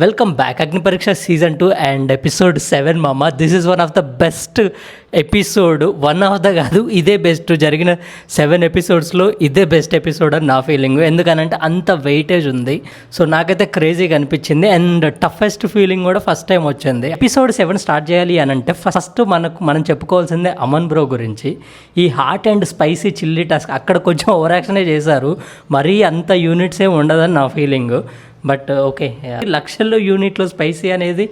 Welcome back అగ్ని పరీక్ష season 2 and episode 7 మామ. This is one of the best episode. One of the కాదు, ఇదే బెస్ట్. జరిగిన 7 ఎపిసోడ్స్లో ఇదే బెస్ట్ ఎపిసోడ్ అని నా ఫీలింగ్. ఎందుకనంటే అంత వెయిటేజ్ ఉంది. సో నాకైతే క్రేజీగా అనిపించింది అండ్ టఫెస్ట్ ఫీలింగ్ కూడా ఫస్ట్ టైం వచ్చింది. ఎపిసోడ్ 7 స్టార్ట్ చేయాలి అని అంటే ఫస్ట్ మనం చెప్పుకోవాల్సిందే అమన్ బ్రో గురించి. ఈ hot and spicy chilli task అక్కడ కొంచెం ఓవర్ యాక్షనే చేశారు. మరీ అంత యూనిట్స్ ఏమి ఉండదని నా ఫీలింగ్. బట్ ఓకే, లక్షల్లో యూనిట్లో స్పైసీ అనేది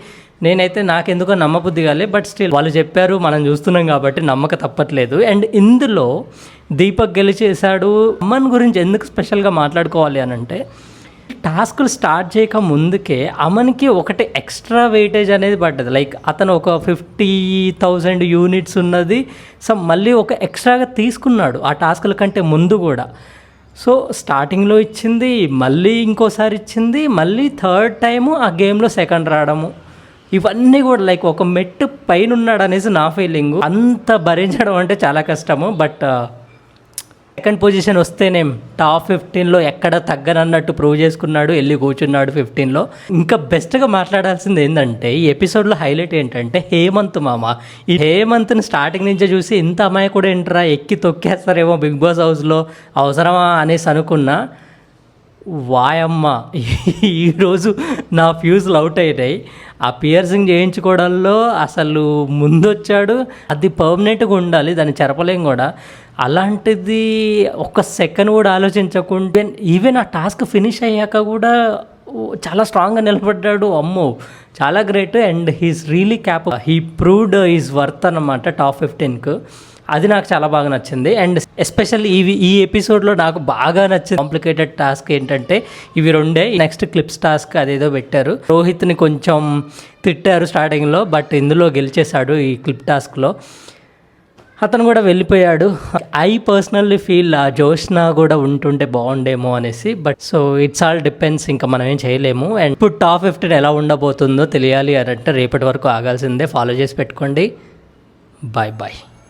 నేనైతే నాకెందుకో నమ్మబుద్ధి కాలే. బట్ స్టిల్ వాళ్ళు చెప్పారు, మనం చూస్తున్నాం కాబట్టి నమ్మక తప్పట్లేదు. అండ్ ఇందులో దీపక్ గెలిచేశాడు. అమన్ గురించి ఎందుకు స్పెషల్గా మాట్లాడుకోవాలి అని అంటే, టాస్కులు స్టార్ట్ చేయక ముందుకే అమన్కి ఒకటి ఎక్స్ట్రా వెయిటేజ్ అనేది పడ్డది. లైక్ అతను ఒక 50,000 యూనిట్స్ ఉన్నది మళ్ళీ ఒక ఎక్స్ట్రాగా తీసుకున్నాడు ఆ టాస్కుల కంటే ముందు కూడా. సో స్టార్టింగ్లో ఇచ్చింది, మళ్ళీ ఇంకోసారి ఇచ్చింది, మళ్ళీ థర్డ్ టైము ఆ గేమ్లో సెకండ్ రావడము, ఇవన్నీ కూడా లైక్ ఒక మెట్టు పైన ఉన్నాడు అనేసి నా ఫీలింగ్. అంత భరించడం అంటే చాలా కష్టము. బట్ సెకండ్ పొజిషన్ వస్తేనే టాప్ 15లో ఎక్కడ తగ్గనన్నట్టు ప్రూవ్ చేసుకున్నాడు, వెళ్ళి కూర్చున్నాడు 15లో. ఇంకా బెస్ట్గా మాట్లాడాల్సింది ఏంటంటే, ఈ ఎపిసోడ్లో హైలైట్ ఏంటంటే హేమంత్ మామ. ఈ హేమంత్ని స్టార్టింగ్ నుంచే చూసి ఇంత అమ్మాయి కూడా ఏంట్రా ఎక్కి తొక్కేస్తారేమో బిగ్ బాస్ హౌస్లో, అవసరమా అనేసి అనుకున్నా. వాయమ్మ, ఈరోజు నా ఫ్యూజులు అవుట్ అయినాయి. ఆ పియర్సింగ్ చేయించుకోవడంలో అసలు ముందొచ్చాడు. అది పర్మనెంట్గా ఉండాలి, దాన్ని చెరపలేం కూడా. అలాంటిది ఒక్క సెకండ్ కూడా ఆలోచించకుండా ఈవెన్ ఆ టాస్క్ ఫినిష్ అయ్యాక కూడా చాలా స్ట్రాంగ్గా నిలబడ్డాడు. అమ్మో, చాలా great. And he's really capable. He proved is worth అన్నమాట టాప్ 15కు. అది నాకు చాలా బాగా నచ్చింది. అండ్ ఎస్పెషల్లీ ఈ ఎపిసోడ్లో నాకు బాగా నచ్చింది కాంప్లికేటెడ్ టాస్క్ ఏంటంటే ఇవి రెండే. నెక్స్ట్ క్లిప్స్ టాస్క్ అదేదో పెట్టారు. రోహిత్ని కొంచెం తిట్టారు స్టార్టింగ్లో, బట్ ఇందులో గెలిచేశాడు ఈ క్లిప్ టాస్క్లో. అతను కూడా వెళ్ళిపోయాడు. ఐ పర్సనల్లీ ఫీల్ ఆ జోష్నా కూడా ఉంటుంటే బాగుండేమో అనేసి. But so it's all depends, ఇంకా మనం ఏం చేయలేము. అండ్ ఇప్పుడు టాప్ 15 ఎలా ఉండబోతుందో తెలియాలి అని అంటే రేపటి వరకు ఆగాల్సిందే. ఫాలో చేసి పెట్టుకోండి. Bye bye.